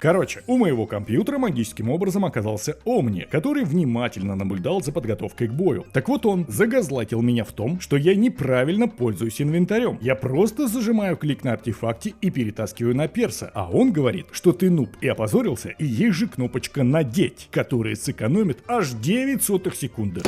Короче, у моего компьютера магическим образом оказался Омни, который внимательно наблюдал за подготовкой к бою. Так вот он загазлатил меня в том, что я неправильно пользуюсь инвентарем. Я просто зажимаю клик на артефакте и перетаскиваю на перса, а он говорит, что ты нуб и опозорился, и есть же кнопочка «Надеть», которая сэкономит аж 9 сотых секунды.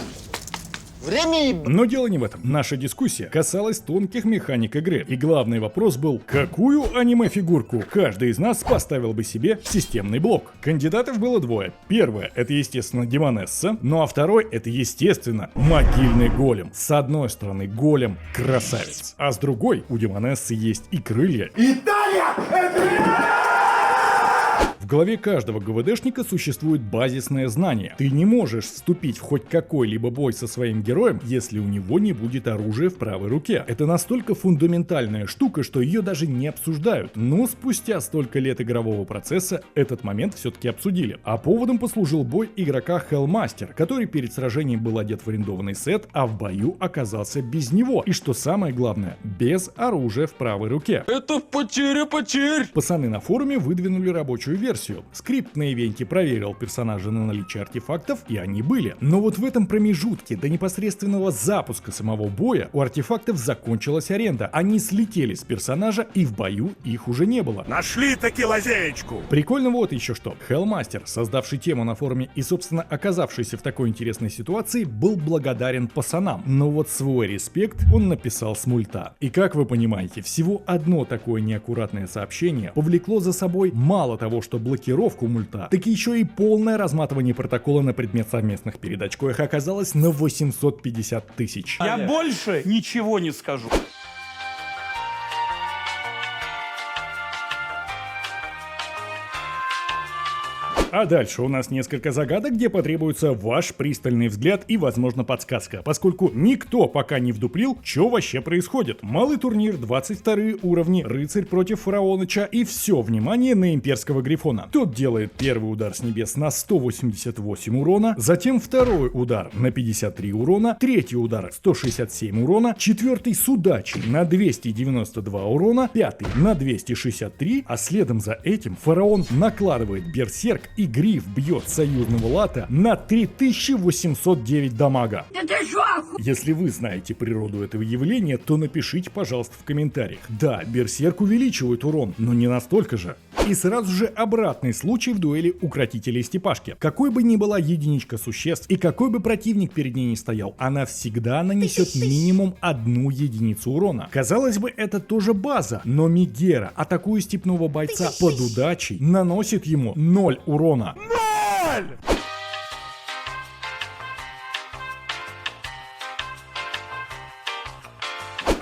Время. Но дело не в этом. Наша дискуссия касалась тонких механик игры. И главный вопрос был, какую аниме-фигурку каждый из нас поставил бы себе в системный блок? Кандидатов было двое. Первое — это, естественно, Демонесса. Ну а второй — это, естественно, могильный голем. С одной стороны, голем — красавец. А с другой, у Демонессы есть и крылья. В голове каждого ГВДшника существует базисное знание. Ты не можешь вступить в хоть какой-либо бой со своим героем, если у него не будет оружия в правой руке. Это настолько фундаментальная штука, что ее даже не обсуждают. Но спустя столько лет игрового процесса этот момент все-таки обсудили. А поводом послужил бой игрока Hellmaster, который перед сражением был одет в арендованный сет, а в бою оказался без него. И что самое главное, без оружия в правой руке. Это потеря потерь! Пацаны на форуме выдвинули рабочую версию. Скрипт на ивенте проверил персонажа на наличие артефактов, и они были. Но вот в этом промежутке до непосредственного запуска самого боя у артефактов закончилась аренда. Они слетели с персонажа, и в бою их уже не было. Нашли таки лазеечку! Прикольно вот еще что. Hellmaster, создавший тему на форуме и, собственно, оказавшийся в такой интересной ситуации, был благодарен пацанам. Но вот свой респект он написал с мульта. И как вы понимаете, всего одно такое неаккуратное сообщение повлекло за собой мало того, что блокировку мульта, так еще и полное разматывание протокола на предмет совместных передач, коих оказалось на 850 тысяч. Я больше ничего не скажу. А дальше у нас несколько загадок, где потребуется ваш пристальный взгляд и, возможно, подсказка, поскольку никто пока не вдуплил, что вообще происходит. Малый турнир, 22 уровни, рыцарь против фараоныча и все внимание на имперского грифона. Тот делает первый удар с небес на 188 урона, затем второй удар на 53 урона, третий удар 167 урона, четвертый с удачей на 292 урона, пятый на 263, а следом за этим фараон накладывает берсерк и гриф бьет союзного лата на 3809 дамага. Если вы знаете природу этого явления, то напишите, пожалуйста, в комментариях. Да, берсерк увеличивает урон, но не настолько же. И сразу же обратный случай в дуэли укротителя и степашки. Какой бы ни была единичка существ и какой бы противник перед ней ни стоял, она всегда нанесет минимум одну единицу урона. Казалось бы, это тоже база, но Мегера, атакуя степного бойца под удачей, наносит ему 0 урона. 0!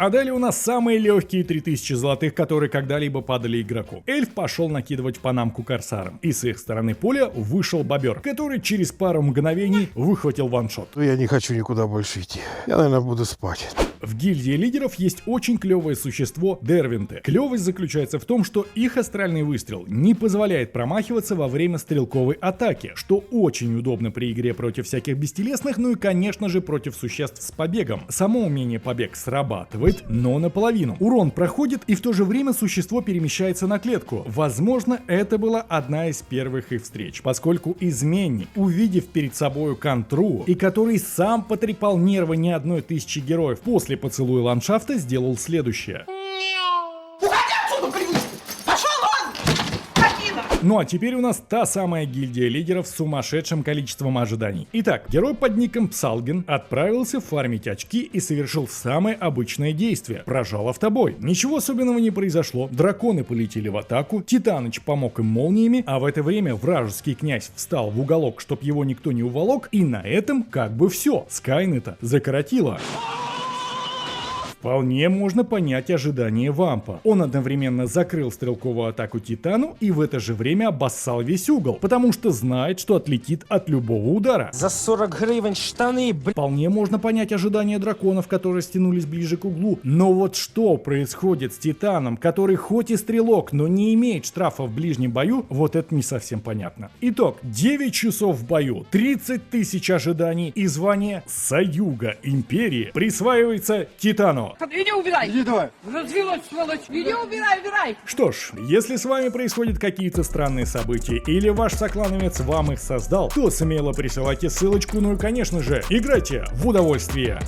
А далее у нас самые легкие 3000 золотых, которые когда-либо падали игроку. Эльф пошел накидывать панамку корсарам. И с их стороны поля вышел бобер, который через пару мгновений выхватил ваншот. Я не хочу никуда больше идти. Я, наверное, буду спать. В гильдии лидеров есть очень клевое существо Дервинты. Клевость заключается в том, что их астральный выстрел не позволяет промахиваться во время стрелковой атаки, что очень удобно при игре против всяких бестелесных, ну и конечно же против существ с побегом. Само умение побег срабатывает, но наполовину. Урон проходит, и в то же время существо перемещается на клетку. Возможно, это была одна из первых их встреч, поскольку изменник, увидев перед собою контру, и который сам потрепал нервы не одной тысячи героев, после поцелуя ландшафта сделал следующее. Ну а теперь у нас та самая гильдия лидеров с сумасшедшим количеством ожиданий. Итак, герой под ником Псалгин отправился фармить очки и совершил самое обычное действие. Прожал автобой. Ничего особенного не произошло. Драконы полетели в атаку, Титаныч помог им молниями, а в это время вражеский князь встал в уголок, чтоб его никто не уволок, и на этом как бы все. Скайнета закоротило. Вполне можно понять ожидание вампа. Он одновременно закрыл стрелковую атаку Титану и в это же время обоссал весь угол, потому что знает, что отлетит от любого удара. За 40 гривен штаны, Вполне можно понять ожидания драконов, которые стянулись ближе к углу. Но вот что происходит с Титаном, который хоть и стрелок, но не имеет штрафа в ближнем бою, вот это не совсем понятно. Итог: 9 часов в бою, 30 тысяч ожиданий и звание Саюга Империи присваивается Титану. сторону. Иди убирай! Иди давай. Развелась, сволочь! Иди убирай! Что ж, если с вами происходят какие-то странные события или ваш соклановец вам их создал, то смело присылайте ссылочку, ну и конечно же, играйте в удовольствие.